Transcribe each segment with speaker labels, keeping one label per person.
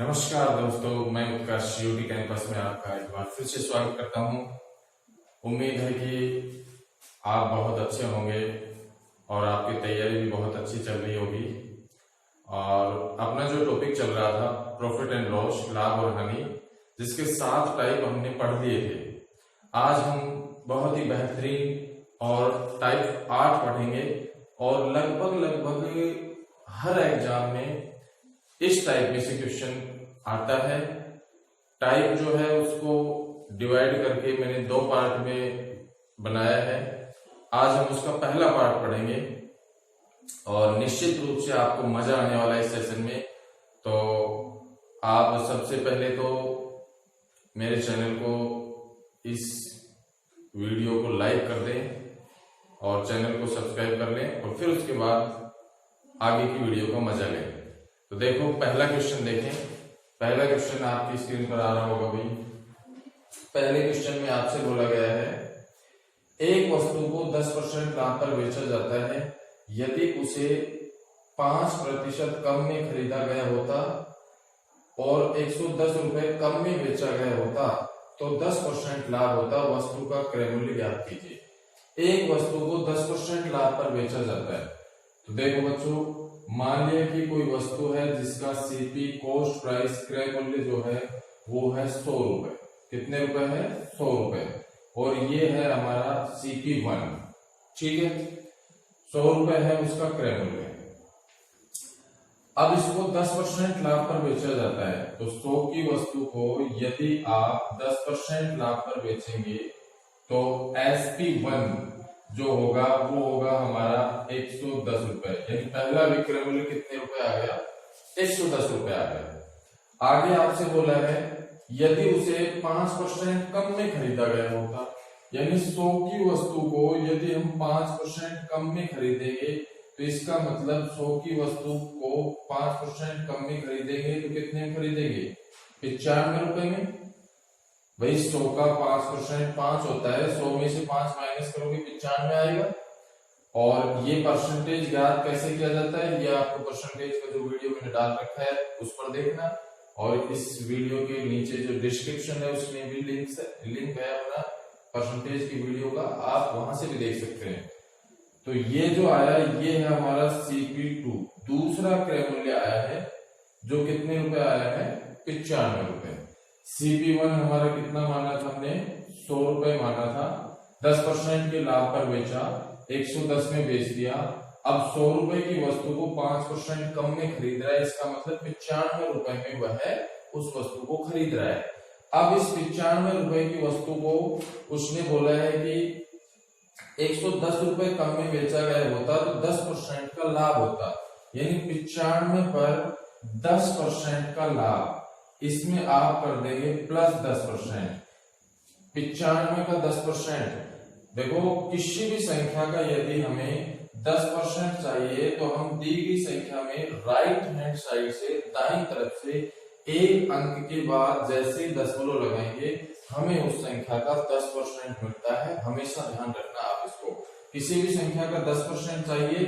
Speaker 1: नमस्कार दोस्तों, मैं उत्कर्ष यूटी कैंपस में आपका एक बार फिर से स्वागत करता हूं। उम्मीद है कि आप बहुत अच्छे होंगे और आपकी तैयारी भी बहुत अच्छी चल रही होगी। और अपना जो टॉपिक चल रहा था प्रॉफिट एंड लॉस, लाभ और हानि, जिसके 7 टाइप हमने पढ़ लिए थे, आज हम बहुत ही बेहतरीन और टाइप 8 पढ़ेंगे। और लगभग हर एग्जाम में इस टाइप में से क्वेश्चन आता है। टाइप जो है उसको डिवाइड करके मैंने 2 पार्ट में बनाया है। आज हम उसका पहला पार्ट पढ़ेंगे और निश्चित रूप से आपको मजा आने वाला है इस सेशन में। तो आप सबसे पहले तो मेरे चैनल को, इस वीडियो को लाइक कर दें और चैनल को सब्सक्राइब कर लें और फिर उसके बाद आगे की वीडियो का मजा लें। तो देखो, पहला क्वेश्चन देखें। पहला क्वेश्चन आपकी स्क्रीन पर आ रहा होगा भाई। पहले क्वेश्चन में आपसे बोला गया है, एक वस्तु को 10% लाभ पर बेचा जाता है। यदि उसे 5% कम में खरीदा गया होता और 110 रुपए कम में बेचा गया होता तो 10% लाभ होता। वस्तु का क्रय मूल्य ज्ञात कीजिए। एक वस्तु को 10% लाभ पर बेचा जाता है। तो देखो बच्चों, मान लिया कि कोई वस्तु है जिसका सीपी कॉस्ट प्राइस क्रय मूल्य जो है वो है 100 रुपए। कितने रुपए है? 100 रुपए। और ये है हमारा CP1, ठीक है। 100 रुपए है उसका क्रय मूल्य। अब इसको 10% लाभ पर बेचा जाता है। तो 100 की वस्तु को यदि आप 10% लाभ पर बेचेंगे तो SP1 जो होगा वो होगा हमारा 110 रुपए। यानी पहला विक्रय मूल्य कितने रुपए आ गया? 110 रुपए आ गया। आगे आपसे बोला है, यदि उसे 5% कम में खरीदा गया होता, यानी 100 की वस्तु को यदि हम 5% कम में खरीदेंगे तो इसका मतलब 100 की वस्तु को 5% कम में खरीदेंगे तो कितने में खरीदेंगे? 95 रुपए में। भाई 100 का 5% 5 होता है, 100 में से 5 माइनस करोगे 95 आएगा। और ये परसेंटेज ज्ञात कैसे किया जाता है, ये आपको परसेंटेज का जो वीडियो मैंने डाल रखा है उस पर देखना। और इस वीडियो के नीचे जो डिस्क्रिप्शन है उसमें भी लिंक है अपना परसेंटेज की वीडियो का, आप वहां से भी देख सकते हैं। तो ये जो आया ये है हमारा CP2। दूसरा क्रय मूल्य आया है जो कितने रुपए आया है? 95 रुपए। CP1 हमारा कितना माना था हमने? 100 रुपए माना था। 10% के लाभ पर बेचा, 110 में बेच दिया। अब 100 रुपए की वस्तु को 5% कम में खरीद रहा है, इसका मतलब 95 रुपए में वह उस वस्तु को खरीद रहा है। अब इस 95 रुपए की वस्तु को उसने बोला है कि 110 रुपए कम में बेचा गया होता तो 10% का लाभ होता। यानी 95 पर 10% का लाभ, इसमें आप कर देंगे प्लस 10%। 95 का 10%। देखो, किसी भी संख्या का यदि हमें 10% चाहिए तो हम दी गई संख्या में राइट हैंड साइड से दाईं तरफ से एक अंक के बाद जैसे ही दशमलव लगाएंगे हमें उस संख्या का 10% मिलता है। हमेशा ध्यान रखना आप इसको। किसी भी संख्या का 10% चाहिए,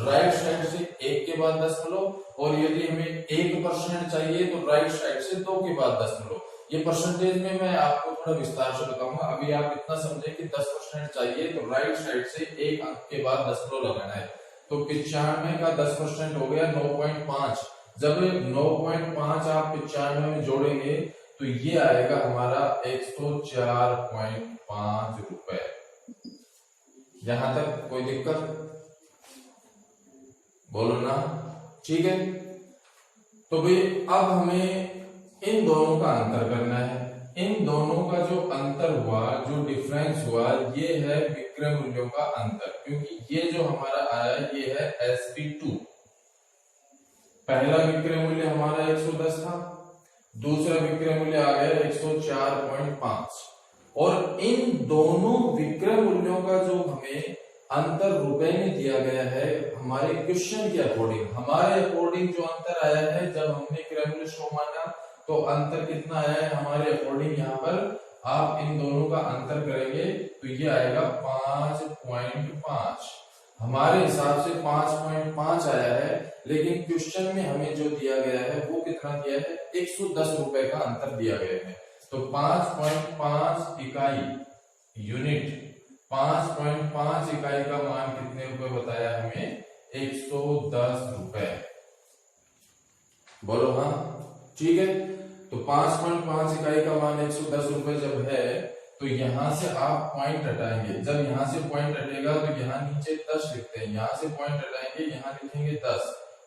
Speaker 1: राइट साइड से 1 के बाद दशमलव, और यदि हमें 1% चाहिए तो राइट साइड से 2 के बाद दशमलव। ये परसेंटेज में मैं आपको थोड़ा विस्तार से बताऊंगा। अभी आप इतना समझें कि 10% चाहिए तो राइट साइड से 1 अंक के बाद दशमलव लगाना है। तो 95 का 10% हो गया 9.5। जब 9.5 आप 95 में जोड़ेंगे तो ये आएगा हमारा 104.5 रुपए। यहां तक कोई दिक्कत? बोलो ना, ठीक है। तो भाई अब हमें इन दोनों का अंतर करना है। इन दोनों का जो अंतर हुआ, जो डिफरेंस हुआ, ये है विक्रय मूल्यों का अंतर। क्योंकि ये जो हमारा आया ये है SP2। पहला विक्रय मूल्य हमारा 110 था, दूसरा विक्रय मूल्य आ गया 104.5। और इन दोनों विक्रय मूल्यों का जो हमें अंतर रुपए में दिया गया है, हमारे क्वेश्चन के अकॉर्डिंग, हमारे अकॉर्डिंग जो अंतर आया है, जब हमने क्रय मूल्य 100 माना तो अंतर कितना आया है हमारे अकॉर्डिंग? यहाँ पर आप इन दोनों का अंतर करेंगे तो ये आएगा 5.5। हमारे हिसाब से 5.5 आया है, लेकिन क्वेश्चन में हमें जो दिया गया है वो कितना दिया है, 110 रुपए का अंतर दिया गया है। तो 5.5 इकाई यूनिट, 5.5 इकाई का मान कितने रुपए बताया हमें, 110 रुपए। बोलो हाँ, ठीक है। तो 5.5 इकाई का मान 110 रुपए जब है, तो यहां से आप पॉइंट हटाएंगे। जब यहां से पॉइंट हटेगा तो यहाँ नीचे 10 लिखते हैं, यहां से पॉइंट हटाएंगे, यहाँ लिखेंगे 10,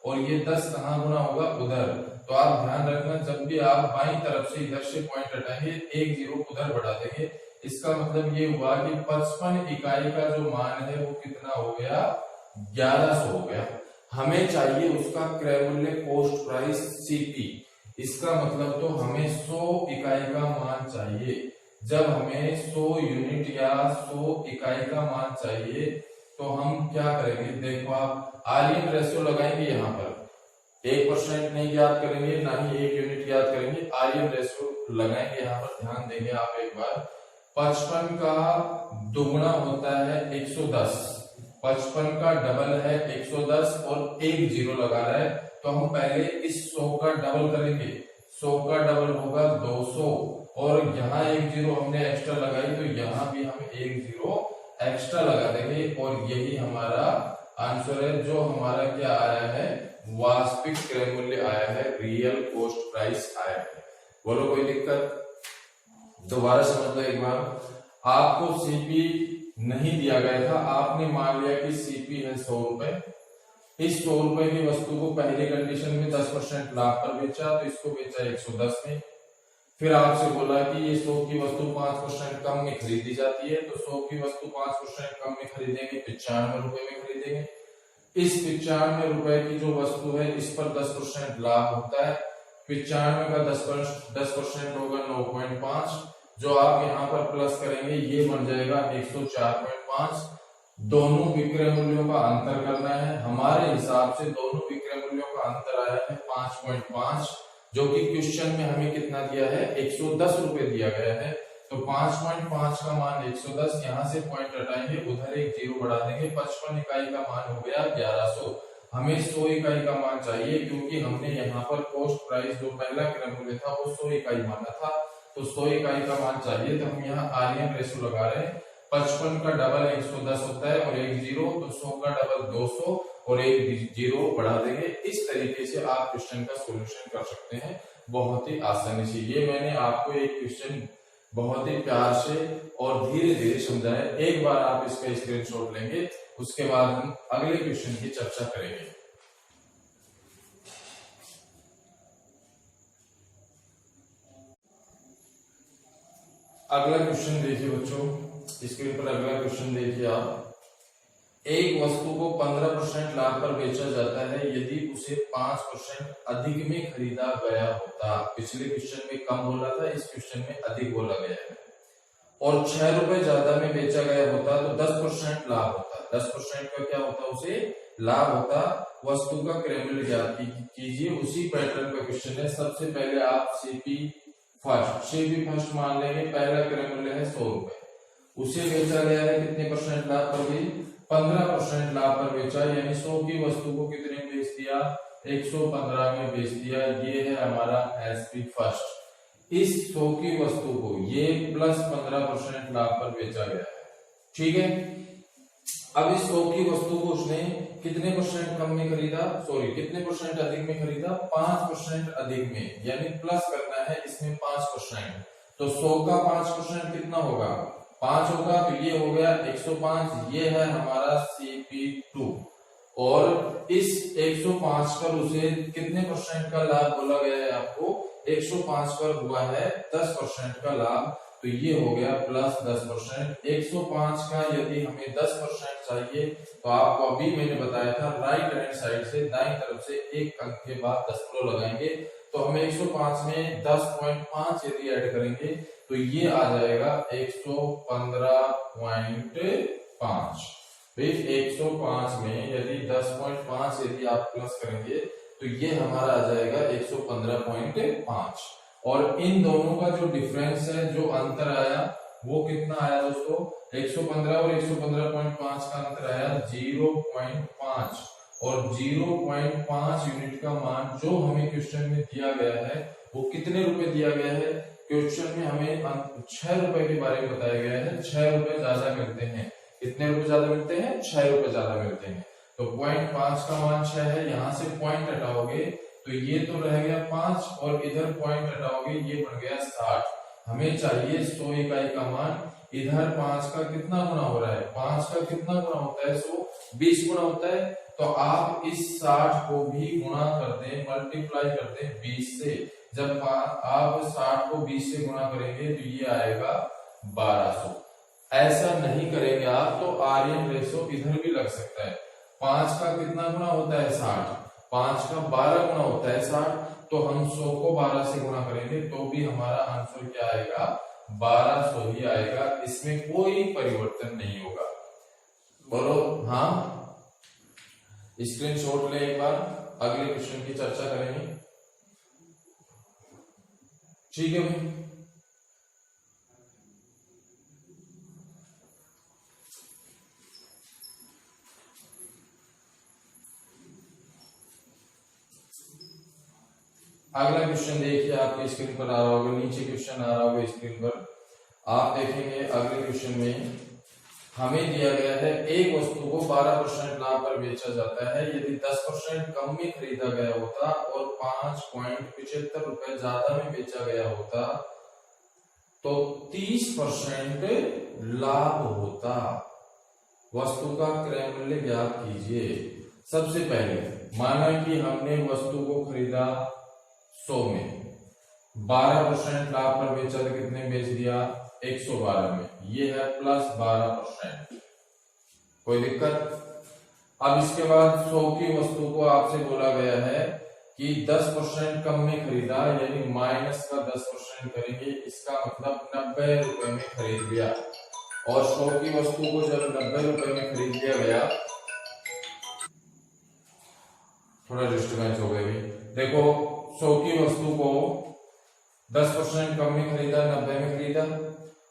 Speaker 1: और ये 10 कहाँ गुना होगा, उधर। तो आप ध्यान रखना, जब भी आप बाईं तरफ से इधर से पॉइंट हटाएंगे, एक जीरो उधर बढ़ा देंगे। इसका मतलब ये हुआ कि 55 इकाई का जो मान है वो कितना हो गया, 1100 हो गया। हमें चाहिए उसका क्रय मूल्य, कॉस्ट प्राइस, सीपी। इसका मतलब तो हमें 100 इकाई का मान चाहिए। जब हमें 100 यूनिट या 100 इकाई का मान चाहिए, तो हम क्या करेंगे, देखो आप आर्यन रेशियो लगाएंगे। यहाँ पर 1% नहीं ज्ञात करेंगे, ना ही 1 यूनिट ज्ञात करेंगे, आर्यन रेशियो लगाएंगे। यहाँ पर ध्यान देंगे आप एक बार, 55 का दुगुना होता है 110, 55 का डबल है 110, और एक जीरो लगा रहा है। तो हम पहले इस 100 का डबल करेंगे, 100 का डबल होगा 200, और यहाँ एक जीरो हमने एक्स्ट्रा लगाई, तो यहाँ भी हम एक जीरो एक्स्ट्रा लगा देंगे, और यही हमारा आंसर है, जो हमारा क्या आया है, वास्तविक क्रय मूल्य आया है, रियल कॉस्ट प्राइस आया है। बोलो कोई दिक्कत? दोबारा समझ लो एक बार, आपको सीपी नहीं दिया गया था, आपने मान लिया कि सीपी है 100 रुपए। इस 100 रुपए की वस्तु को पहली कंडीशन में 10% लाभ पर बेचा, तो इसको बेचा 110 में। फिर आपसे बोला कि ये 100 की वस्तु 5% कम में खरीदी जाती है, तो 100 की वस्तु 5% कम में खरीदेंगे, 95 रुपए में खरीदेंगे। इस 95 रुपए की जो वस्तु है, इस पर 10% लाभ होता है। 95 का 10% होगा 9.5, जो आप यहाँ पर प्लस करेंगे, ये बन जाएगा 104.5। दोनों विक्रय मूल्यों का अंतर करना है। हमारे हिसाब से दोनों विक्रय मूल्यों का अंतर आया है 5.5, जो कि क्वेश्चन में हमें कितना दिया है, 110 रुपए दिया गया है। तो 5.5 का मान 110, यहाँ से पॉइंट हटाएंगे, उधर एक जीरो बढ़ा देंगे, 55 इकाई का मान हो गया 1100। हमें 100 इकाई का मान चाहिए, क्योंकि हमने यहाँ पर कॉस्ट प्राइस जो पहला क्रय मूल्य था वो 100 इकाई माना था, तो 100 इकाई का मान चाहिए। तो हम यहाँ आर्यन रेशियो लगा रहे हैं, 55 का डबल 110 होता है, और एक जीरो, तो 100 का डबल 200, और एक जीरो बढ़ा देंगे। इस तरीके से आप क्वेश्चन का सॉल्यूशन कर सकते हैं बहुत ही आसानी से। ये मैंने आपको एक क्वेश्चन बहुत ही प्यार से और धीरे धीरे समझाया। एक बार आप इसका स्क्रीनशॉट लेंगे, उसके बाद हम अगले क्वेश्चन की चर्चा करेंगे। अगला क्वेश्चन देखिए बच्चों, स्क्रीन पर अगला क्वेश्चन देखिए आप। एक वस्तु को 15% लाभ पर बेचा जाता है यदि उसे 5% अधिक में खरीदा गया होता। पिछले क्वेश्चन में कम बोला था, इस क्वेश्चन में अधिक बोला गया है। और 6 रुपए ज्यादा में बेचा गया होता तो 10% लाभ होता। 10% का क्या होता, उसे लाभ होता। वस्तु का क्रय मूल्य ज्ञात कीजिए। उसी पैटर्न का क्वेश्चन है। सबसे पहले आप सीपी फर्स्ट मान लेंगे। पहला क्रय मूल्य है 100 रुपए, उसे बेचा गया है कितने परसेंट लाभ पर भी, 15% लाभ पर बेचा, यानी 100 की वस्तु को कितने में बेच दिया, 115 में बेच दिया। ये है हमारा एसपी फर्स्ट। इस 100 की वस्तु को ये प्लस 15% लाभ पर बेचा गया है, ठीक है। अब इस 100 की वस्तु को उसने कितने परसेंट कम में खरीदा, सॉरी कितने परसेंट अधिक में खरीदा, 5% अधिक में, यानी प्लस करना है इसमें 5%। तो 100 का 5% कितना होगा, 5 होगा, तो ये हो गया 105। ये है हमारा CP2। और इस 105 पर उसे कितने परसेंट का लाभ बोला गया है आपको, 105 पर हुआ है 10% का लाभ, तो ये हो गया प्लस 10%। 105 का यदि हमें 10% चाहिए तो आपको अभी मैंने बताया था राइट हैंड साइड से दाईं तरफ से एक अंक के बाद दशमलव लगाएंगे, तो हमें 105 में 10.5 यदि ऐड करेंगे तो ये आ जाएगा 115.5। 105 में यदि 10.5 यदि आप प्लस करेंगे तो ये हमारा आ जाएगा 115.5। और इन दोनों का जो डिफरेंस है, जो अंतर आया, वो कितना आया दोस्तों, 115 और 115.5 का अंतर आया 0.5, और 0.5 यूनिट का मान जो हमें क्वेश्चन में दिया गया है वो कितने रुपए दिया गया है। क्वेश्चन में हमें 6 रुपए के बारे में बताया गया है, 6 रुपए ज्यादा मिलते हैं। कितने रुपए ज्यादा मिलते हैं, 6 रुपए ज्यादा मिलते हैं। तो 0.5 का मान 6 है, यहाँ से पॉइंट हटाओगे तो ये तो रह गया 5, और इधर पॉइंट हटाओगे ये बन गया 60। हमें चाहिए 100 इकाई का मान। इधर 5 का कितना गुना हो रहा है, 5 का कितना गुना होता है, 120 गुना होता है। तो आप इस 60 को भी गुणा कर दें, मल्टीप्लाई कर दें 20 से। जब आप 60 को 20 से गुणा करेंगे तो ये आएगा 1200। ऐसा नहीं करेंगे आप तो आर्यन रेशो इधर भी लग सकता है। 5 का कितना गुना होता है, 60, 5 का 12 गुना होता है 60, तो हम 100 को 12 से गुणा करेंगे तो भी हमारा आंसर क्या आएगा, 1200 ही आएगा। इसमें कोई परिवर्तन नहीं होगा। बोलो हाँ। स्क्रीनशॉट ले एक बार, अगले क्वेश्चन की चर्चा करेंगे। ठीक है भाई। अगला क्वेश्चन देखिए, आपके स्क्रीन पर आ रहा होगा, नीचे क्वेश्चन आ रहा होगा स्क्रीन पर। आप देखेंगे अगले क्वेश्चन में हमें दिया गया है एक वस्तु को 12% लाभ पर बेचा जाता है। यदि 10% कम में खरीदा गया होता और 5.75 रुपए ज्यादा में बेचा गया होता तो 30% लाभ होता। वस्तु का क्रय मूल्य ज्ञात कीजिए। सबसे पहले माना कि हमने वस्तु को खरीदा 100 में, 12% लाभ पर बेचा तो कितने बेच दिया, 112 में। ये है प्लस 12%, कोई दिक्कत। अब इसके बाद 100 की वस्तु को आपसे बोला गया है कि 10% कम में खरीदा, यानी माइनस का 10% करेंगे। इसका मतलब 90 रुपए में खरीद लिया। और 100 की वस्तु को जब 90 रुपए में खरीद लिया गया, थोड़ा डिस्टर्बेंस हो गई। देखो 100 की वस्तु को 10% कम में खरीदा, 90 में खरीदा,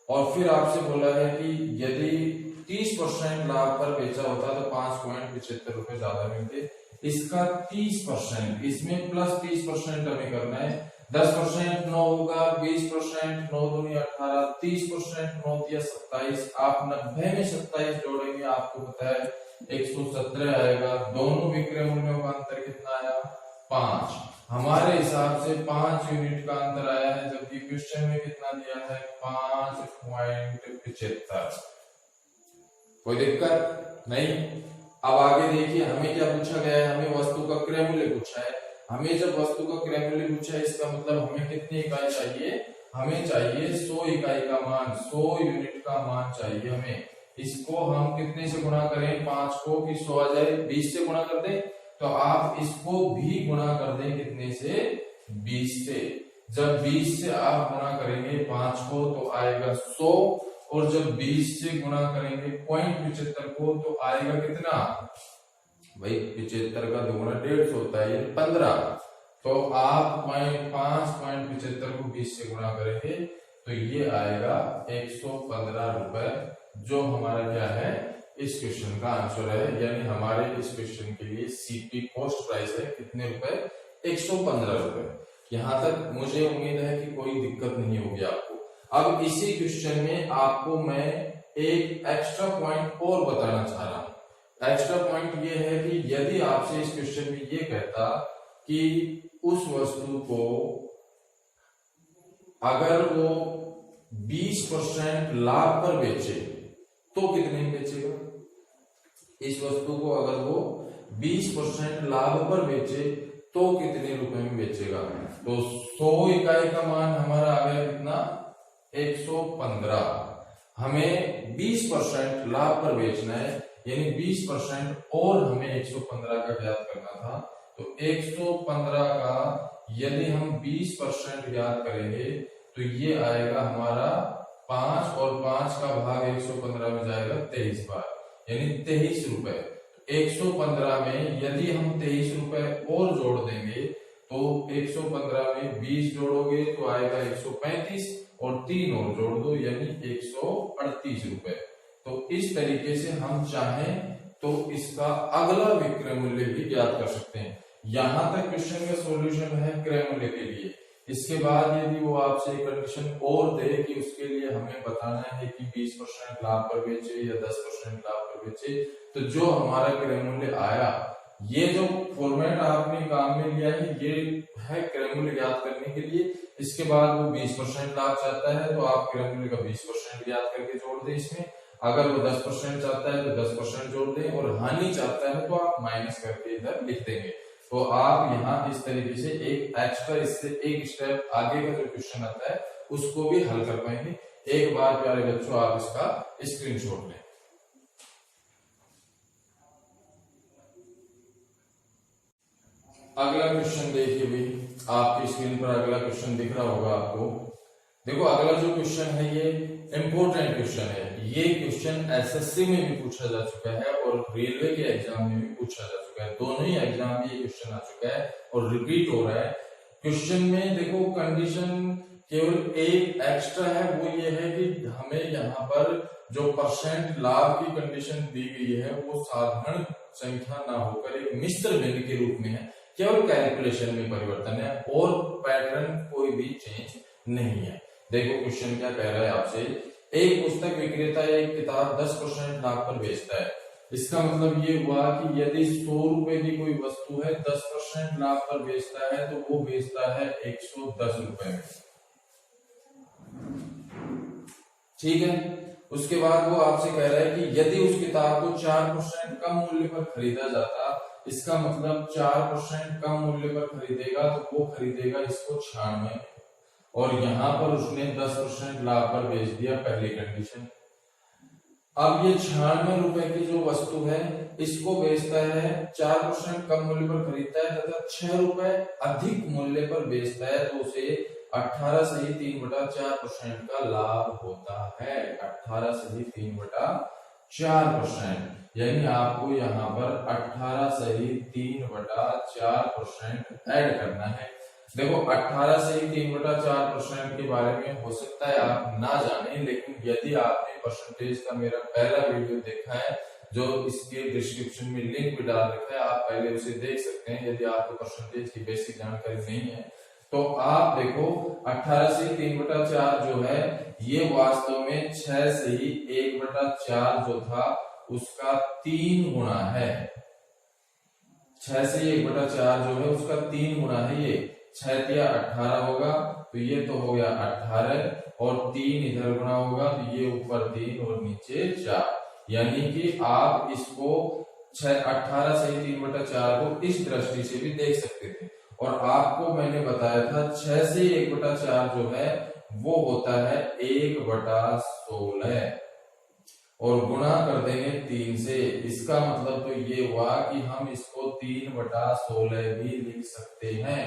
Speaker 1: और फिर आपसे बोला है कि यदि 30% लाभ पर बेचा होता तो 5.75 रुपए ज्यादा मिलते। इसका 30%, इसमें प्लस 30% हमें करना है। 10% 9 होगा, 20% 9 दूनी 18, 30% 9 दिया 27। आप 90 में 27 जोड़ेंगे, आपको पता है 117 आएगा। दोनों विक्रय मूल्यों का अंतर कितना आया, 5। हमारे हिसाब से 5 यूनिट का अंतर आया है, जबकि क्वेश्चन में कितना दिया है, 5.75। कोई दिक्कत नहीं। अब आगे देखिए, हमें क्या पूछा गया है, हमें वस्तु का क्रय मूल्य पूछा है। हमें जब वस्तु का क्रय मूल्य पूछा है, इसका मतलब हमें कितनी इकाई चाहिए, हमें चाहिए 100 इकाई का मान, 100 यूनिट का मान चाहिए हमें। इसको हम कितने से गुणा करें, 5 को कि 100 आ जाए, 20 से गुणा कर दें। तो आप इसको भी गुणा कर दें कितने से, 20 से। जब 20 से आप गुणा करेंगे 5 को तो आएगा 100, और जब 20 से गुणा करेंगे 0.75 को तो आएगा कितना भाई, 75 का दुगुना 150 होता है, ये 15। तो आप 5.75 को 20 से गुणा करेंगे तो ये आएगा 115 रुपए, जो हमारा क्या है, इस क्वेश्चन का आंसर है। यानी हमारे इस क्वेश्चन के लिए सीपी कॉस्ट प्राइस है कितने रुपए, 115 रुपए। यहां तक मुझे उम्मीद है कि कोई दिक्कत नहीं होगी आपको। अब इसी क्वेश्चन में आपको मैं एक एक्स्ट्रा पॉइंट और बताना चाह रहा हूं। एक्स्ट्रा पॉइंट ये है कि यदि आपसे इस क्वेश्चन में ये कहता कि उस वस्तु को अगर वो 20% लाभ पर बेचे तो कितने में बेचेगा। इस वस्तु को अगर वो 20% लाभ पर बेचे तो कितने रुपए में बेचेगा। तो 100 इकाई का मान हमारा आ गया कितना, 115। हमें 20% लाभ पर बेचना है, यानी 20% और हमें 115 का ज्ञात करना था। तो 115 का यदि हम 20% ज्ञात करेंगे तो ये आएगा हमारा 5, और 5 का भाग 115 में जाएगा 23 बार, यानी 23 रुपए। 115 में यदि हम 23 रुपए और जोड़ देंगे तो 115 में 20 जोड़ोगे तो आएगा 135 और 3 और जोड़ दो यानी 138 रुपए। तो इस तरीके से हम चाहें तो इसका अगला विक्रय मूल्य भी ज्ञात कर सकते हैं। यहां तक क्वेश्चन का सॉल्यूशन है क्रय मूल्य के लिए। इसके बाद यदि वो आपसे कंडीशन और दे कि उसके लिए हमें बताना है कि 20% लाभ पर बेचे या 10% लाभ पर बेचे, तो जो हमारा क्रय मूल्य आया, ये जो फॉर्मेट आपने काम में लिया है ये है क्रय मूल्य ज्ञात करने के लिए। इसके बाद वो 20% लाभ चाहता है तो आप क्रय मूल्य का 20% ज्ञात करके जोड़ दें इसमें। अगर वो 10% चाहता है तो 10% जोड़ दें और हानि चाहता है तो आप माइनस करके इधर लिख देंगे। तो आप यहाँ इस तरीके से एक एक्स्ट्रा इससे एक स्टेप आगे का जो क्वेश्चन आता है उसको भी हल कर पाएंगे। एक बार प्यारे बच्चों आप इसका स्क्रीनशॉट लें। अगला क्वेश्चन देखिए भाई, आपकी स्क्रीन पर अगला क्वेश्चन दिख रहा होगा आपको। देखो अगला जो क्वेश्चन है ये इंपॉर्टेंट क्वेश्चन है। ये क्वेश्चन एसएससी में भी पूछा जा चुका है और रेलवे के एग्जाम में भी पूछा जा चुका है। दोनों ही एग्जाम में ये क्वेश्चन आ चुका है और रिपीट हो रहा है। क्वेश्चन में देखो कंडीशन केवल एक एक्स्ट्रा है, वो ये है कि हमें यहाँ पर जो परसेंट लाभ की कंडीशन दी गई है वो साधारण संख्या ना होकर एक मिश्र भिन्न के रूप में है। केवल कैलकुलेशन में परिवर्तन है और पैटर्न कोई भी चेंज नहीं है। देखो क्वेश्चन क्या कह रहा है आपसे, एक पुस्तक विक्रेता एक किताब 10% लाभ पर बेचता है। इसका मतलब ये हुआ कि यदि 100 रुपए की कोई वस्तु है 10% लाभ पर बेचता है तो वो बेचता है 110 रुपए में। ठीक है, उसके बाद वो आपसे कह रहा है कि यदि उस किताब को 4% कम मूल्य पर खरीदा जाता, इसका मतलब 4% कम मूल्य पर खरीदेगा तो वो खरीदेगा इसको 96 में और यहां पर उसने 10% लाभ पर बेच दिया, पहली कंडीशन। अब ये 96 रुपए की जो वस्तु है इसको बेचता है 4% कम मूल्य पर खरीदता है तथा 6 रुपए अधिक मूल्य पर बेचता है तो उसे 18 सही 3/4% का लाभ होता है। 18 सही 3/4%, यानी आपको यहाँ पर 18 सही 3/4% ऐड करना है। देखो 18 सही 3/4% के बारे में हो सकता है आप ना जाने, लेकिन यदि आपने परसेंटेज का मेरा पहला वीडियो देखा है जो इसके डिस्क्रिप्शन में लिंक भी डाल रखा है, आप पहले उसे देख सकते हैं। यदि आपको परसेंटेज की बेसिक जानकारी नहीं है तो आप देखो 18 से 3/4 जो है ये वास्तव में 6 से ही 1/4 जो था उसका 3 गुना है। 6 से 1/4 जो है उसका 3 गुना है। ये 6 या 18 होगा तो ये तो हो गया 18 और 3 इधर गुना होगा तो ये ऊपर 3 और नीचे 4, यानी कि आप इसको 18 से 3/4 को इस दृष्टि से भी देख सकते थे। और आपको मैंने बताया था 6 से 1/4 जो है वो होता है 1/16 और गुणा कर देंगे 3 से। इसका मतलब तो ये हुआ कि हम इसको 3/16 भी लिख सकते हैं।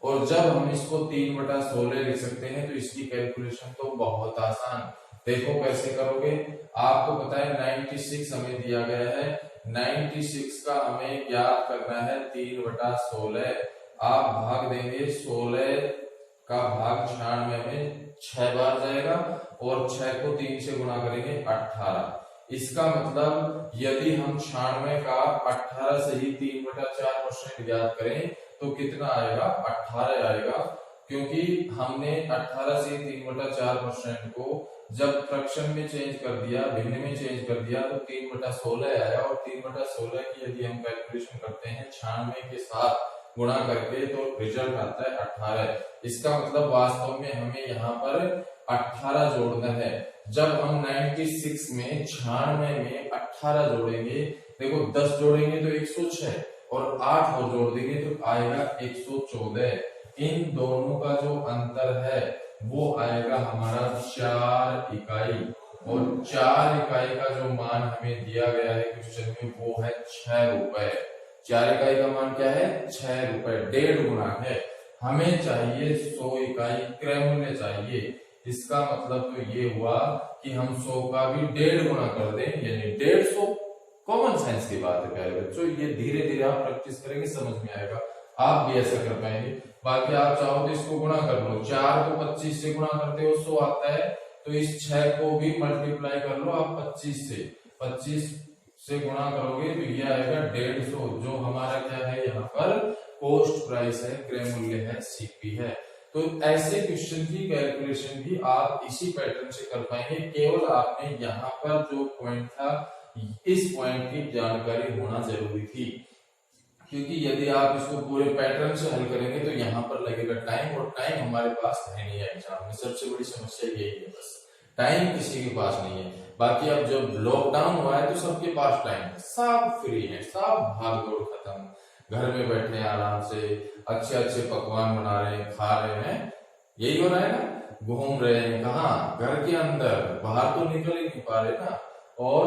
Speaker 1: और जब हम इसको 3/16 लिख सकते हैं तो इसकी कैलकुलेशन तो बहुत आसान। देखो कैसे करोगे, आपको पता है 96 हमें दिया गया है, 96 का हमें ज्ञात करना है 3/16। आप भाग देंगे 16 का भाग 96 में 6 बार जाएगा और 6 को 3 से गुणा करेंगे 18। इसका मतलब यदि हम 96 का 18 से ही 3/4% ज्ञात करें तो कितना आएगा, 18 आएगा। क्योंकि हमने 18 से 3/4% को जब फ्रैक्शन में चेंज कर दिया, भिन्न में चेंज कर दिया तो 3/16 आया और 3/16 की यदि हम कैलकुलेशन करते हैं 96 के साथ गुणा करके तो रिजल्ट आता है 18। इसका मतलब वास्तव में हमें यहाँ पर 18 जोड़ना है। जब हम 96 में 96 में 18 जोड़ेंगे, देखो 10 जोड़ेंगे तो 106 और 8 और जोड़ देंगे तो आएगा 114। इन दोनों का जो अंतर है वो आएगा हमारा 4 इकाई और 4 इकाई का जो मान हमें दिया गया है क्वेश्चन में वो है 6 रुपए। 4 इकाई का मान क्या है, 6 रुपए, 1.5 गुना है। हमें चाहिए 100 इकाई क्रय मूल्य चाहिए। इसका मतलब तो ये हुआ कि हम 100 का भी 1.5 गुना कर दें यानी 150। कॉमन सेंस की बात है प्यारे बच्चों, ये धीरे धीरे आप प्रैक्टिस करेंगे समझ में आएगा। आप भी ऐसा कर पाएंगे। बाकी आप चाहो तो इसको गुणा कर लो, 4 को 25 से गुणा करते हो 100 आता है, तो इस 6 को भी मल्टीप्लाई कर लो आप 25 से, 25 से गुणा करोगे तो ये आएगा 150, जो हमारा क्या है यहाँ पर कॉस्ट प्राइस है, क्रय मूल्य है, सीपी है। तो ऐसे क्वेश्चन की कैलकुलेशन भी आप इसी पैटर्न से कर पाएंगे, केवल आपने यहाँ पर जो पॉइंट था इस पॉइंट की जानकारी होना जरूरी थी, क्योंकि यदि आप इसको पूरे पैटर्न से हल करेंगे तो यहाँ पर लगेगा टाइम, और टाइम हमारे पास है नहीं है एग्जाम में, सबसे बड़ी समस्या यही है, बस टाइम किसी के पास नहीं है। बाकी अब जब लॉकडाउन हुआ है तो सबके पास टाइम है, सब फ्री है, सब भाग दौड़ खत्म, घर में बैठे हैं आराम से, अच्छे अच्छे पकवान बना रहे हैं, खा रहे हैं, यही हो रहा है ना, घूम रहे हैं, कहाँ, घर के अंदर, बाहर तो निकल ही नहीं पा रहे ना। और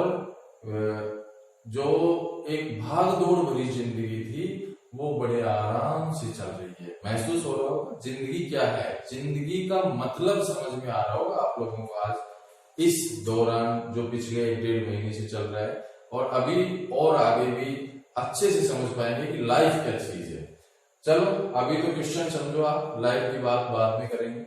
Speaker 1: जो एक भाग दौड़ भरी जिंदगी थी वो बड़े आराम से चल रही है, महसूस हो रहा होगा जिंदगी क्या है, जिंदगी का मतलब समझ में आ रहा होगा आप लोगों को आज इस दौरान जो पिछले 1-1.5 महीने से चल रहा है, और अभी और आगे भी अच्छे से समझ पाएंगे कि लाइफ क्या चीज है। चलो अभी तो क्वेश्चन समझो, आप लाइफ की बात बाद में करेंगे,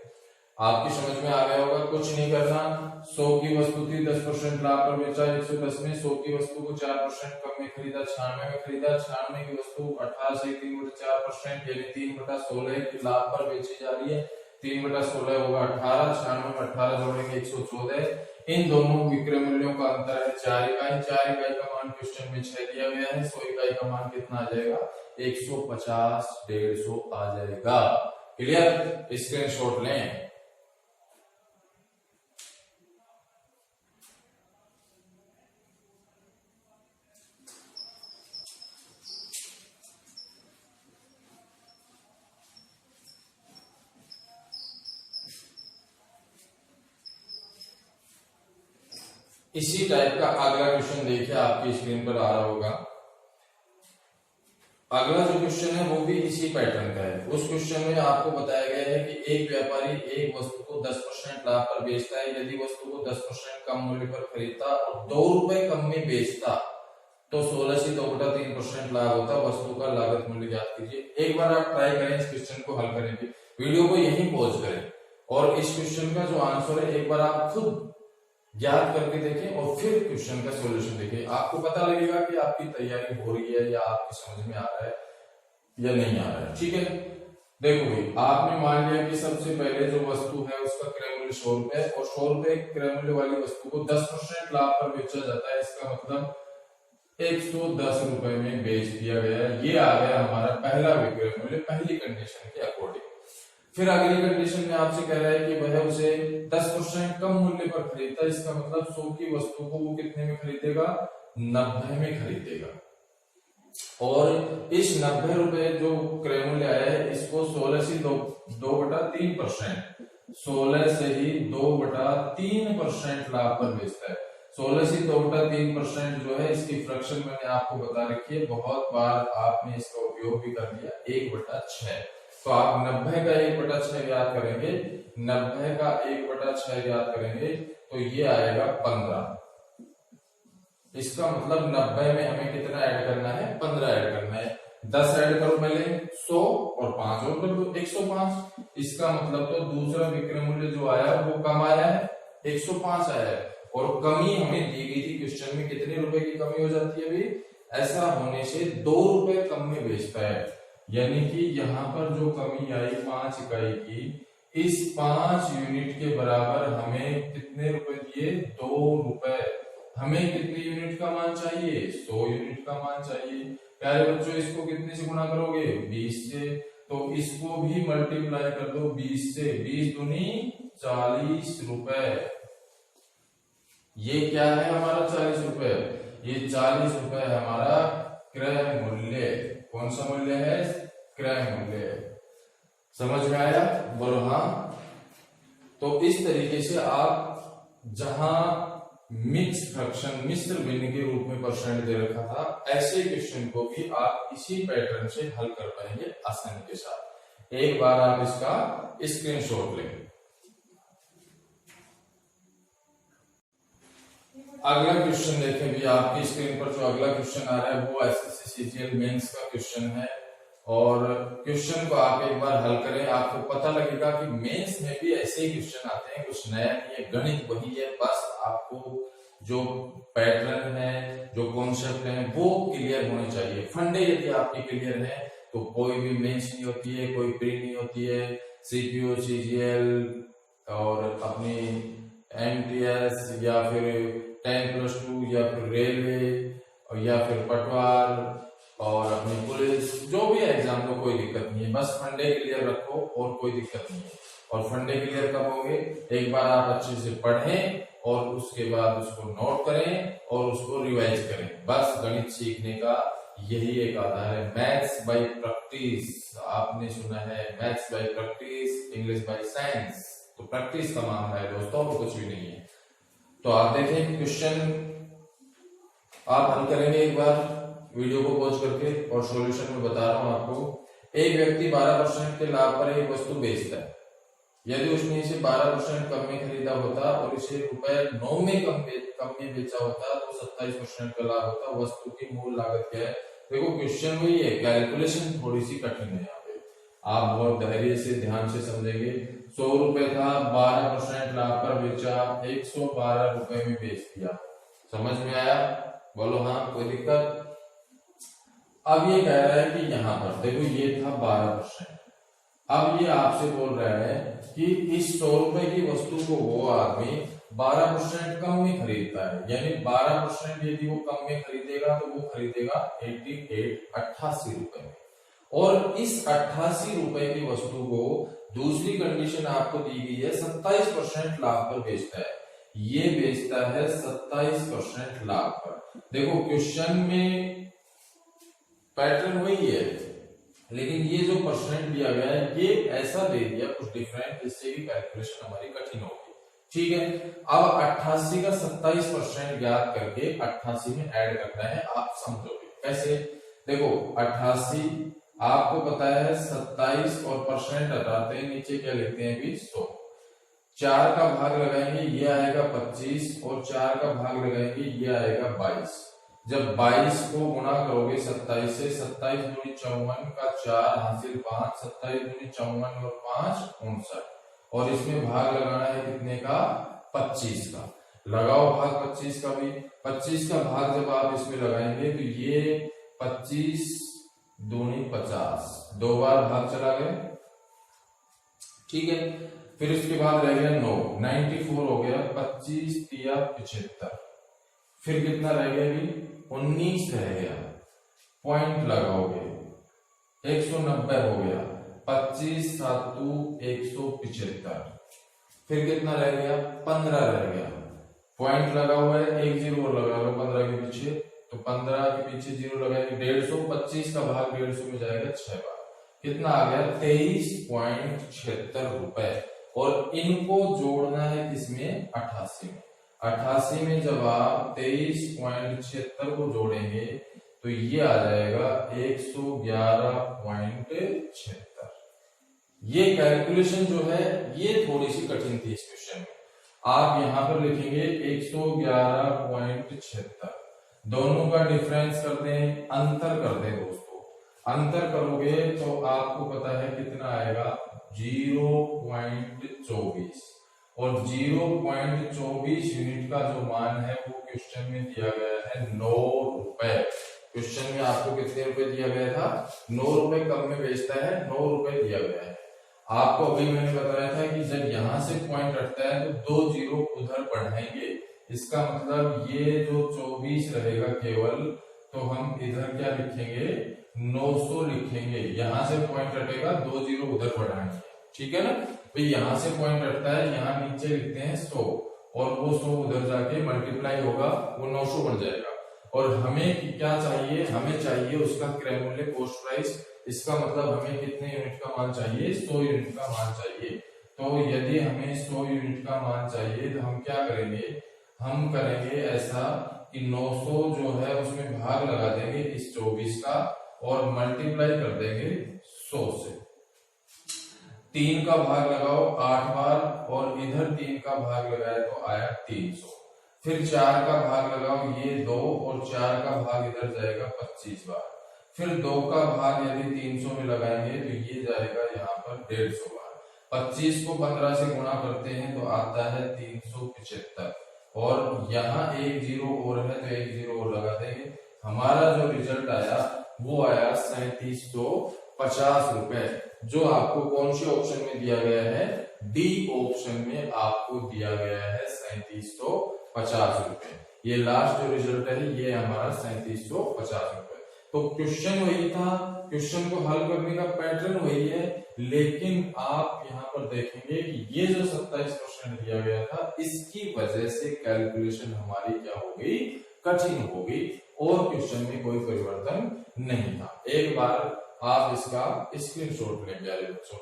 Speaker 1: आपकी समझ में आ गया होगा। कुछ नहीं करना, 100 की वस्तु थी 10% लाभ पर बेचा 110 में, 100 की वस्तु को 4% कम में खरीदा 96 में खरीदा, 96 की वस्तु 18 से 3/4% यानी 3/16 की लाभ पर बेची जा रही है, 3/16 होगा 18, 96 में 18 जोड़ेंगे 114, इन दोनों विक्रय मूल्यों का अंतर है 4 इकाई, 4 इकाई का मान क्वेश्चन में 6 दिया गया है, 100 इकाई का मान कितना आ जाएगा 150, 150 आ जाएगा। क्लियर, स्क्रीनशॉट लें। इसी टाइप का अगला क्वेश्चन देखिए, आपकी स्क्रीन पर आ रहा होगा। अगला जो क्वेश्चन है वो भी इसी पैटर्न का है। उस क्वेश्चन में आपको बताया गया है कि एक व्यापारी एक वस्तु को 10% लाभ पर बेचता है, यदि वस्तु को 10% कम मूल्य पर खरीदता और 2 रुपए कम में बेचता तो 16 से 2/3% लाभ होता, वस्तु का लागत मूल्य ज्ञात कीजिए। एक बार आप ट्राई करें, इस क्वेश्चन को हल करेंगे, वीडियो को यहीं पॉज करें और इस क्वेश्चन का जो आंसर है एक बार आप खुद ज्ञात करके देखें और फिर क्वेश्चन का सॉल्यूशन देखें, आपको पता लगेगा कि आपकी तैयारी हो रही है या आपकी समझ में आ रहा है या नहीं आ रहा है। ठीक है, देखो भाई, आपने मान लिया कि सबसे पहले जो वस्तु है उसका क्रय मूल्य 100 रुपए, और 100 रुपए क्रय मूल्य वाली वस्तु को 10% लाभ पर बेचा जाता है, इसका मतलब 110 रुपए में बेच दिया गया। ये आ गया हमारा पहला विक्रय मूल्य, पहली कंडीशन के अकॉर्डिंग। फिर अगली कंडीशन में आपसे कह रहा है कि वह उसे 10% कम मूल्य पर खरीदता है, इसका मतलब 100 की वस्तु को वो कितने में खरीदेगा, 90 में खरीदेगा, और इस 90 रुपए जो क्रय मूल्य आया है इसको 16 से 2/3%, 16 से ही 2/3% लाभ पर बेचता है। 16 से 2/3% जो है इसकी फ्रैक्शन मैंने आपको बता रखी है, बहुत बार आपने इसका उपयोग भी कर लिया, 1/6। तो आप 90 का 1/6 याद करेंगे, 90 का 1/6 याद करेंगे तो ये आएगा 15। इसका मतलब 90 में हमें कितना ऐड करना है, 15 ऐड करना है। 10 ऐड करो पहले, 100 और 5 और कर दो 105। इसका मतलब तो दूसरा विक्रय मूल्य जो आया वो कम आया है, 105 आया है, और कमी हमें दी गई थी क्वेश्चन में, कितने रुपए की कमी हो जाती है अभी, ऐसा होने से 2 रुपए कम में बेचता है, यानी कि यहाँ पर जो कमी आई 5 इकाई की, इस 5 यूनिट के बराबर हमें कितने रुपए दिए, 2 रुपए। हमें कितने यूनिट का मान चाहिए, 100 यूनिट का मान चाहिए। प्यारे बच्चों, इसको कितने से गुणा करोगे, 20 से, तो इसको भी मल्टीप्लाई कर दो 20 से, 20 दूनी 40 रुपए। ये क्या है हमारा 40 रुपए, ये 40 रुपए हमारा क्रय मूल्य। कौन सा मूल्य है, क्रय मूल्य। समझ में आया, बोलो हाँ। तो इस तरीके से आप जहां मिक्स फ्रैक्शन, मिश्र भिन्न के रूप में परसेंट दे रखा था, ऐसे क्वेश्चन को भी आप इसी पैटर्न से हल कर पाएंगे आसानी के साथ। एक बार आप इसका स्क्रीनशॉट लेंगे। अगला क्वेश्चन देखें भी, आपकी स्क्रीन पर जो अगला क्वेश्चन आ रहा है वो एसएससी सीजीएल मेंस का क्वेश्चन है, और क्वेश्चन को आप एक बार हल करें, आपको पता लगेगा कि मेंस में भी ऐसे ही क्वेश्चन आते हैं, कुछ नया नहीं है, गणित वही है, बस आपको जो पैटर्न है, जो कॉन्सेप्ट है वो क्लियर होने चाहिए। फंडे यदि आपके क्लियर है तो कोई भी मेंस नहीं होती है, कोई प्री नहीं होती है, सीपीओ, सीजीएल और अपनी एमटीएस या फिर 10+2 या फिर रेलवे या फिर पटवार और अपनी पुलिस, जो भी एग्जाम दो कोई दिक्कत नहीं है, बस फंडे क्लियर रखो और कोई दिक्कत नहीं है। और फंडे क्लियर कब होंगे? एक बार आप अच्छे से पढ़ें और उसके बाद उसको नोट करें और उसको रिवाइज करें। बस गणित सीखने का यही एक आधार है, मैथ्स बाय प्रैक्टिस। आपने सुना है maths by practice, English by science, तो प्रैक्टिस का मामला है दोस्तों, और कुछ भी नहीं है। तो आप देखें क्वेश्चन आप हल करेंगे एक बार वीडियो को पॉज करके, और सॉल्यूशन में बता रहा हूं आपको। एक व्यक्ति 12% के लाभ पर एक वस्तु बेचता है। यदि उसने इसे 12% कम में खरीदा होता और इसे ₹9 में कम में बेचा होता तो 27% का लाभ होता। वस्तु की मूल लागत क्या है? देखो क्वेश्चन वही है, कैलकुलेशन थोड़ी सी कठिन है यहाँ पे, आप बहुत धैर्य से ध्यान से समझेंगे। 100 रुपए था, 12% लाभ पर बेचा, 112 रुपए में बेच दिया। समझ में आया? बोलो हाँ, कोई दिक्कत? अब ये कह रहा है कि यहाँ पर देखो ये था 12%, अब ये आपसे बोल रहा है कि इस 100 रुपए की वस्तु को वो आदमी 12% कम में खरीदता है, यानी 12% यदि वो कम में खरीदेगा तो वो खरीदेगा 88 रुपए में, और इस 88 रुपए की वस्तु को दूसरी कंडीशन आपको दी गई है 27% लाभ पर बेचता है। ये बेचता है 27% लाभ पर। देखो क्वेश्चन में पैटर्न वही है, लेकिन ये जो परसेंट दिया गया है ये ऐसा दे दिया कुछ डिफरेंट, जिससे कि कैलकुलेशन हमारी कठिन होगी। ठीक है, अब 88 का 27% ज्ञात करके 88 में ऐड करना है, आप समझोगे कैसे? देखो 88 आपको पता है 27 और परसेंट हटाते हैं, नीचे क्या लिखते हैं अभी 100, 4 का भाग लगाएंगे ये आएगा 25 और 4 का भाग लगाएंगे ये आएगा 22। जब 22 को गुणा करोगे 27 से, 27 दूनी 54 का 4 हासिल 5, 27 दूनी 54 और 5 59, और इसमें भाग लगाना है कितने का? 25 का। लगाओ भाग 25 का भी। 25 का भाग जब आप इसमें लगाएंगे तो ये 25 दूनी 50, 2 बार भाग चला गया। ठीक है, फिर उसके बाद रह गया 9, 94 हो गया, 25 तिया 75, फिर कितना रह गया अभी? 19 रह गया, पॉइंट लगाओगे 190 हो गया, 25 7 175, फिर कितना रह गया? 15 रह गया, पॉइंट लगा हुआ है, एक जीरो और लगा लो 15 के पीछे, तो 15 के पीछे जीरो लगाएंगे 150, 25 का भाग 150 में जाएगा 6 बार, कितना आ गया? 23.76 रुपए। और इनको जोड़ना है किसमें? 88 में। 88 में जब आप 23.76 को जोड़ेंगे तो ये आ जाएगा 111.76। ये कैलकुलेशन जो है ये थोड़ी सी कठिन थी इस क्वेश्चन में। आप यहां पर लिखेंगे 111.76, दोनों का डिफरेंस कर दें, अंतर कर दें दोस्तों। अंतर करोगे तो आपको पता है कितना आएगा? 0.24, और 0.24 यूनिट का जो मान है वो क्वेश्चन में दिया गया है 9 रुपए। क्वेश्चन में आपको कितने रुपए दिया गया था? 9 रुपए कम में बेचता है, 9 रुपए दिया गया है। आपको अभी मैंने बताया था कि जब यहां से पॉइंट हटता है तो 2 जीरो उधर बढ़ाएंगे, इसका मतलब ये जो 24 रहेगा केवल, तो हम इधर क्या लिखेंगे? 900 लिखेंगे। यहां से पॉइंट हटेगा, 2 जीरो उधर बढ़ाएंगे, ठीक है ना भाई? यहां से पॉइंट हटता है, यहाँ नीचे लिखते हैं 100, और वो 100 उधर जाके मल्टीप्लाई होगा, वो 900 बन जाएगा। और हमें क्या चाहिए? हमें चाहिए उसका क्रय मूल्य, कॉस्ट प्राइस। इसका मतलब हमें कितने यूनिट का मान चाहिए? 100 यूनिट का मान चाहिए। तो यदि हमें 100 यूनिट का मान चाहिए तो हम क्या करेंगे? हम करेंगे ऐसा कि 900 जो है उसमें भाग लगा देंगे इस 24 का, और मल्टीप्लाई कर देंगे 100 से। 3 का भाग लगाओ 8 बार, और इधर 3 का भाग लगाए तो आया 300। फिर 4 का भाग लगाओ ये 2, और 4 का भाग इधर जाएगा 25 बार। फिर 2 का भाग यदि 300 में लगाएंगे तो ये जाएगा यहाँ पर 150 बार। 25 को 15 से गुणा करते हैं तो आता है 375, और यहाँ एक जीरो और है तो एक जीरो और लगा देंगे। हमारा जो रिजल्ट आया वो आया 3750 रुपए, जो आपको कौन से ऑप्शन में दिया गया है, डी ऑप्शन में आपको दिया गया है 3750 रुपए। ये लास्ट जो रिजल्ट है ये हमारा 3750 रुपए। तो क्वेश्चन वही था, क्वेश्चन को हल करने का पैटर्न वही है, लेकिन आप यहाँ पर देखेंगे कि ये जो 27% दिया गया था इसकी वजह से कैलकुलेशन हमारी क्या हो गई, कठिन हो गई, और क्वेश्चन में कोई परिवर्तन नहीं था। एक बार आप इसका स्क्रीनशॉट लें प्यारे बच्चों।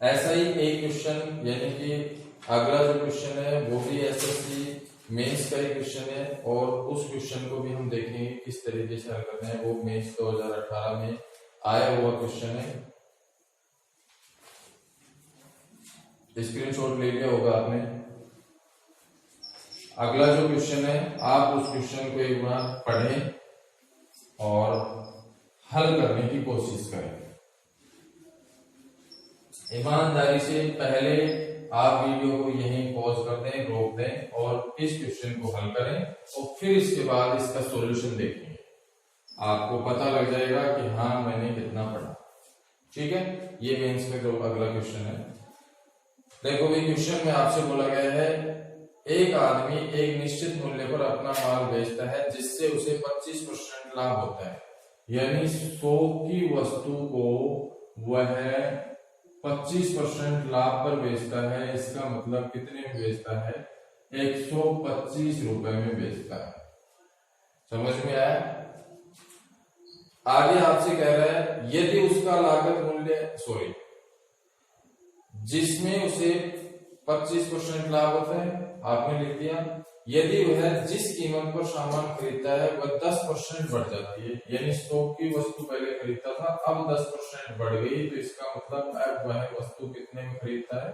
Speaker 1: ऐसा ही एक क्वेश्चन, यानी कि अगला जो क्वेश्चन है वो भी एसएससी मेंस का ही क्वेश्चन है, और उस क्वेश्चन को भी हम देखेंगे किस तरीके से हल करना है। वो मेंस 2018 में आया हुआ क्वेश्चन है, स्क्रीनशॉट ले लिया होगा आपने। अगला जो क्वेश्चन है आप उस क्वेश्चन को एक बार पढ़ें और हल करने की कोशिश करें। ईमानदारी से पहले आप वीडियो को यहीं पॉज कर दें, रोक दें और इस क्वेश्चन को हल करें, और फिर इसके बाद इसका सॉल्यूशन देखेंगे। आपको पता लग जाएगा कि हाँ मैंने कितना पढ़ा। ठीक है, ये मेंस में जो अगला क्वेश्चन है, देखो ये क्वेश्चन में आपसे बोला गया है एक आदमी एक निश्चित मूल्य पर अपना माल बेचता है जिससे उसे 25% लाभ होता है, यानी 100 की वस्तु को वह 25% लाभ पर बेचता है। इसका मतलब कितने में बेचता है, 125 रुपए में बेचता है। समझ में आया? आगे आपसे कह रहा है यदि उसका लागत मूल्य जिसमें उसे 25% लाभ होता है, आपने लिख दिया। यदि वह जिस कीमत पर सामान खरीदता है वह 10% बढ़ जाती है, यानी 100 की वस्तु पहले खरीदता था, अब 10% बढ़ गई, तो इसका मतलब अब वह वस्तु कितने में खरीदता है,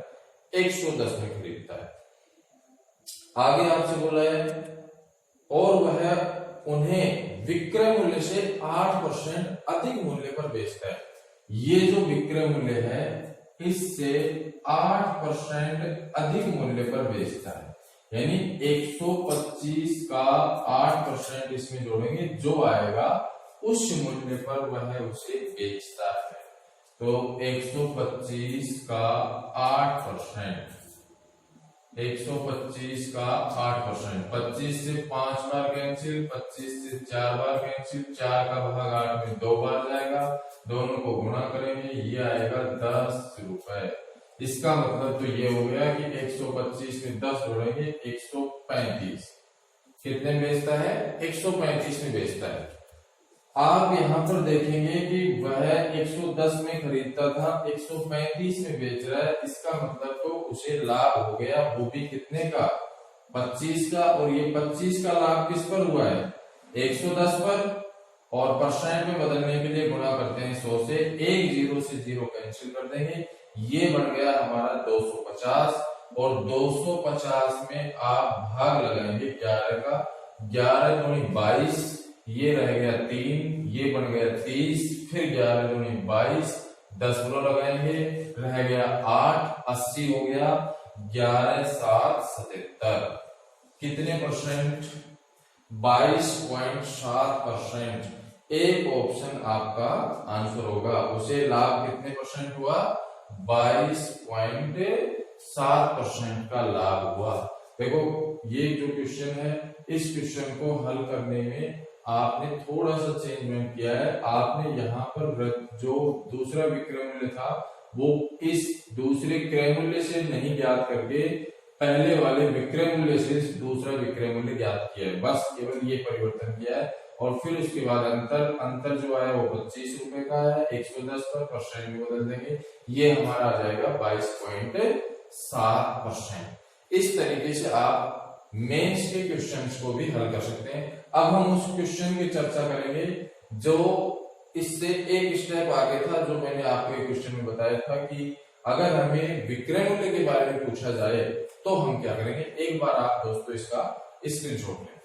Speaker 1: 110 में खरीदता है। आगे आपसे बोला है और वह उन्हें विक्रय मूल्य से 8% अधिक मूल्य पर बेचता है। ये जो विक्रय मूल्य है इससे 8% अधिक मूल्य पर बेचता है, यानी 125 का 8% इसमें जोड़ेंगे, जो आएगा उस मूल्य पर वह उसे बेचता है। तो 125 का 8%, 125 का 8%, 25 से 5 बार कैंसिल, 25 से 4 बार कैंसिल, 4 का भाग 8 में 2 बार जाएगा, दोनों को गुणा करेंगे, ये आएगा 10 रुपए। इसका मतलब तो ये हो गया कि 125 में 10 जोड़ेंगे 135। कितने में बेचता है, 135 में बेचता है। आप यहाँ पर देखेंगे कि वह 110 में खरीदता था, 135 में बेच रहा है, इसका मतलब तो उसे लाभ हो गया, वो भी कितने का, 25 का। और ये 25 का लाभ किस पर हुआ है, 110 पर, और परसेंट में बदलने के लिए गुणा करते हैं 100 से, एक जीरो से जीरो कैंसिल कर देंगे, ये बन गया हमारा 250, और 250 में आप भाग लगाएंगे 11 का, 11 दूनी 22, ये रह गया 3, ये बन गया 30, फिर 11 दूनी 22, 10 लगाएंगे, रह गया 8, 80 हो गया, 11 7 77, कितने परसेंट, 22.7%। एक ऑप्शन आपका आंसर होगा, उसे लाभ कितने परसेंट हुआ, 22.7% का लाभ हुआ। देखो ये जो क्वेश्चन है, इस क्वेश्चन को हल करने में आपने थोड़ा सा चेंजमेंट किया है। आपने यहाँ पर जो दूसरा विक्रय मूल्य था वो इस दूसरे क्रय मूल्य से नहीं ज्ञात करके पहले वाले विक्रय मूल्य से दूसरा विक्रय मूल्य ज्ञात किया है, बस केवल ये परिवर्तन किया है। और फिर उसके बाद अंतर जो आया वो 25 रुपए का है, 110 पर परसेंट में बदल देंगे, ये हमारा आ जाएगा 22.7%। इस तरीके से आप मेंस के क्वेश्चंस को भी हल कर सकते हैं। अब हम उस क्वेश्चन की चर्चा करेंगे जो इससे एक स्टेप आगे था, जो मैंने आपको एक क्वेश्चन में बताया था कि अगर हमें विक्रय मूल्य के बारे में पूछा जाए तो हम क्या करेंगे। एक बार आप दोस्तों इसका स्क्रीनशॉट लें।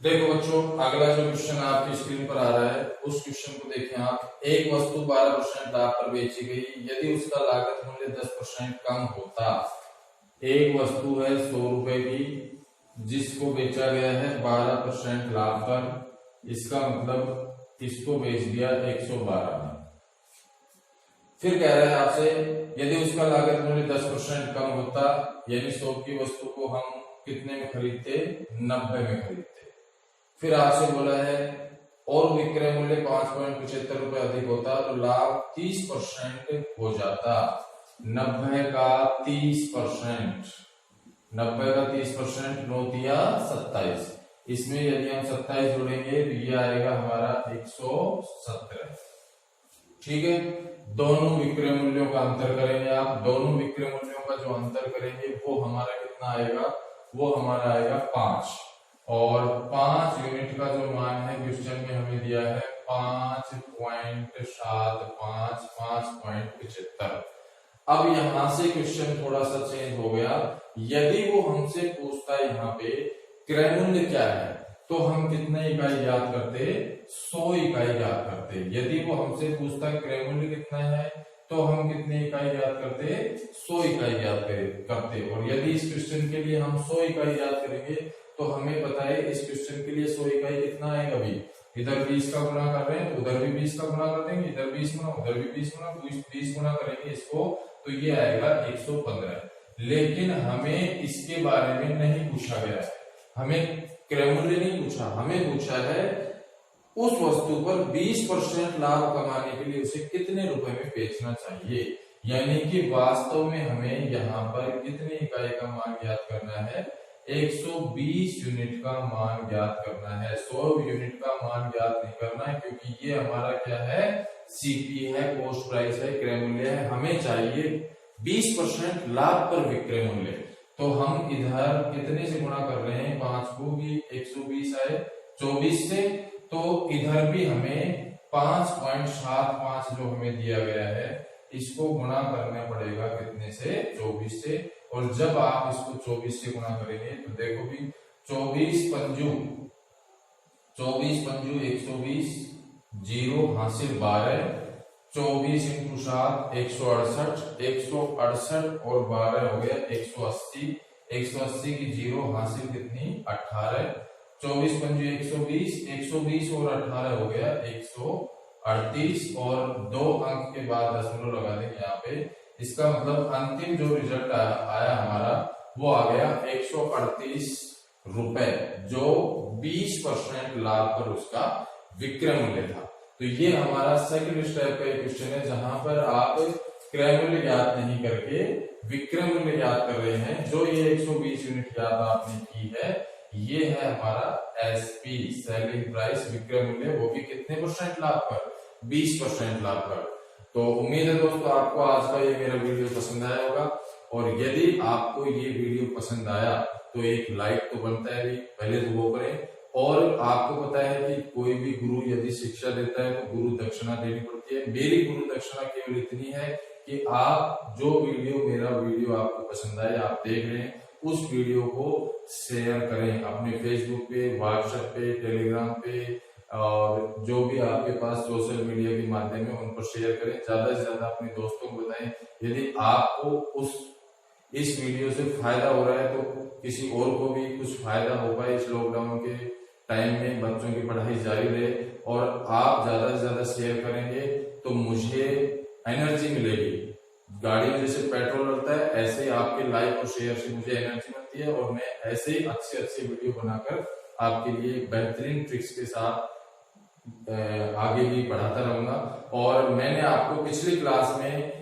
Speaker 1: देखो बच्चों, अगला जो क्वेश्चन आपकी स्क्रीन पर आ रहा है उस क्वेश्चन को देखें आप। एक वस्तु 12% लाभ पर बेची गई, यदि उसका लागत मूल्य 10% कम होता। एक वस्तु है 100 रुपए की, जिसको बेचा गया है 12% लाभ पर। इसका मतलब इसको बेच दिया 112 में। फिर कह रहा है आपसे यदि उसका लागत मूल्य 10% कम होता, यानी 100 की वस्तु को हम कितने में खरीदते, 90 में खरीदते। फिर आपसे बोला है और विक्रय मूल्य 5.75 रुपए अधिक होता तो लाभ 30% हो जाता। 90 का 30%, 90 का 30%, 9 दिया 27। इसमें यदि हम 27 जोड़ेंगे तो ये आएगा हमारा 117। ठीक है, दोनों विक्रय मूल्यों का अंतर करेंगे आप। दोनों विक्रय मूल्यों का जो अंतर करेंगे वो हमारा कितना आएगा, वो हमारा आएगा 5। और 5 यूनिट का जो मान है क्वेश्चन में हमें दिया है 5.75, 5.75। अब यहां से क्वेश्चन थोड़ा सा चेंज हो गया। यदि वो हमसे पूछता है यहाँ पे क्रय मूल्य क्या है, तो हम कितने इकाई याद करते, 100 इकाई याद करते। यदि वो हमसे पूछता है क्रय मूल्य कितना है, तो हम कितने इकाई याद करते, 100 इकाई याद करते। और यदि इस क्वेश्चन के लिए हम 100 इकाई याद करेंगे तो हमें पता है इस क्वेश्चन के लिए 100 इकाई कितना आएगा भी। इधर 20 का गुणा कर रहे हैं तो उधर भी 20 का गुणा कर देंगे, इधर 20 गुणा, उधर भी 20 गुणा, 20 गुणा करेंगे इसको तो ये आएगा 115। लेकिन हमें इसके बारे में नहीं पूछा गया है, हमें क्रय मूल्य नहीं पूछा, हमें पूछा है उस वस्तु पर 20% लाभ कमाने के लिए उसे कितने रुपए में बेचना चाहिए। यानी कि वास्तव में हमें यहाँ पर कितनी इकाई का मान ज्ञात करना है, 120 यूनिट का मान ज्ञात करना है। 100 यूनिट का मान ज्ञात नहीं करना है, क्योंकि ये हमारा क्या है, सीपी है, कॉस्ट प्राइस है, क्रय मूल्य है। हमें चाहिए 20% लाभ पर विक्रय मूल्य। तो हम इधर कितने से गुणा कर रहे हैं, 5 को भी 120 आए 24 से, तो इधर भी हमें 5.75 जो हमें दिया गया है इसको गुणा करना पड़ेगा कितने से, 24 से। और जब आप इसको 24 से गुणा करेंगे तो देखो भी 24 पंजू 120, 0 हासिल 12, 24 इंटू 7 168, 168 और 12 हो गया 180, 180 की 0 हासिल कितनी 18, 24 पंजू 120, 120 और 18 हो गया 138 और 2 अंक के बाद दशमलव लगा देंगे यहाँ पे। इसका मतलब अंतिम जो रिजल्ट आया हमारा वो आ गया 138 रुपए, जो 20% लाभ पर उसका विक्रय मूल्य था। तो ये हमारा सेकंड स्टेप का क्वेश्चन है, जहां पर आप क्रय मूल्य ज्ञात नहीं करके विक्रय मूल्य ज्ञात कर रहे हैं। जो ये 120 यूनिट ज्ञात आपने की है, ये है हमारा एसपी, सेलिंग प्राइस, विक्रय मूल्य, वो भी कितने परसेंट लाभ पर, 20% लाभ पर। तो उम्मीद है दोस्तों आपको आज का ये मेरा वीडियो पसंद आया होगा। और यदि आपको ये वीडियो पसंद आया तो एक लाइक तो बनता है, पहले तो वो करें। और आपको पता है कि कोई भी गुरु यदि शिक्षा देता है तो गुरु दक्षिणा देनी पड़ती है। मेरी गुरु दक्षिणा केवल इतनी है कि आप जो मेरा वीडियो आपको पसंद आए, आप देख रहे हैं, उस वीडियो को शेयर करें अपने फेसबुक पे, व्हाट्सएप पे, टेलीग्राम पे, और जो भी आपके पास सोशल मीडिया के माध्यम है उन पर शेयर करें। ज्यादा से ज्यादा अपने दोस्तों को बताएं। यदि आपको इस वीडियो से फायदा हो रहा है तो किसी और को भी कुछ फायदा हो पाए। इस लॉकडाउन के टाइम में बच्चों की पढ़ाई जारी रहे, और आप ज्यादा से ज्यादा शेयर करेंगे तो मुझे एनर्जी मिलेगी। गाड़ी में जैसे पेट्रोल लगता है, ऐसे ही आपके लाइक और शेयर से मुझे एनर्जी मिलती है, और मैं ऐसे ही अच्छे वीडियो बनाकर आपके लिए बेहतरीन ट्रिक्स के साथ आगे भी बढ़ाता रहूंगा। और मैंने आपको पिछली क्लास में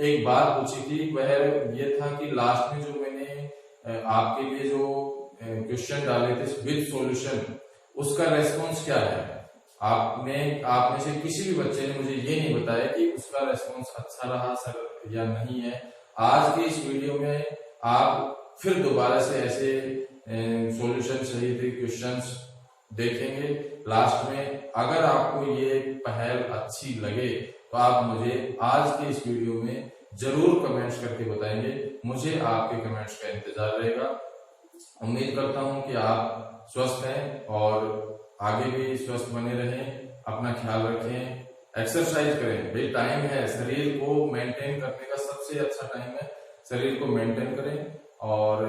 Speaker 1: एक बात पूछी थी, वह ये था कि लास्ट में जो मैंने आपके लिए जो क्वेश्चन डाले थे विद सॉल्यूशन, उसका रेस्पॉन्स क्या है। आप में से किसी भी बच्चे ने मुझे ये नहीं बताया कि उसका रेस्पॉन्स अच्छा रहा सर या नहीं है। आज की इस वीडियो में आप फिर दोबारा से ऐसे सॉल्यूशन सहित क्वेश्चंस देखेंगे लास्ट में। अगर आपको ये पहल अच्छी लगे तो आप मुझे आज के इस वीडियो में जरूर कमेंट्स करके बताएंगे। मुझे आपके कमेंट्स का इंतजार रहेगा। उम्मीद करता हूं कि आप स्वस्थ हैं और आगे भी स्वस्थ बने रहें, अपना ख्याल रखें, एक्सरसाइज करें। भाई टाइम है, शरीर को मेंटेन करने का सबसे अच्छा टाइम है, शरीर को मेंटेन करें और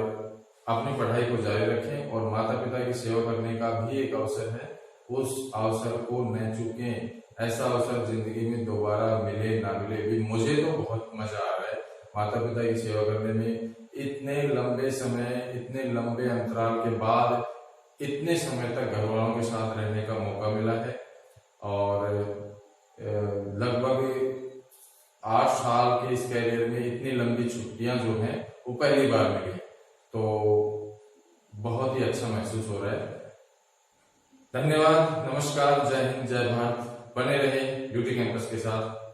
Speaker 1: अपनी पढ़ाई को जारी रखें और माता पिता की सेवा करने का भी एक अवसर है, उस अवसर को न चूकें। ऐसा अवसर जिंदगी में दोबारा मिले ना मिले, भी मुझे तो बहुत मजा आ रहा है माता पिता की सेवा करने में। इतने लंबे समय, इतने लंबे अंतराल के बाद इतने समय तक घर वालों के साथ रहने का मौका मिला है और लगभग 8 साल के इस कैरियर में इतनी लंबी छुट्टियां जो हैं वो पहली बार मिली, तो बहुत ही अच्छा महसूस हो रहा है। धन्यवाद, नमस्कार, जय हिंद, जय भारत। बने रहे ड्यूटी कैंपस के साथ।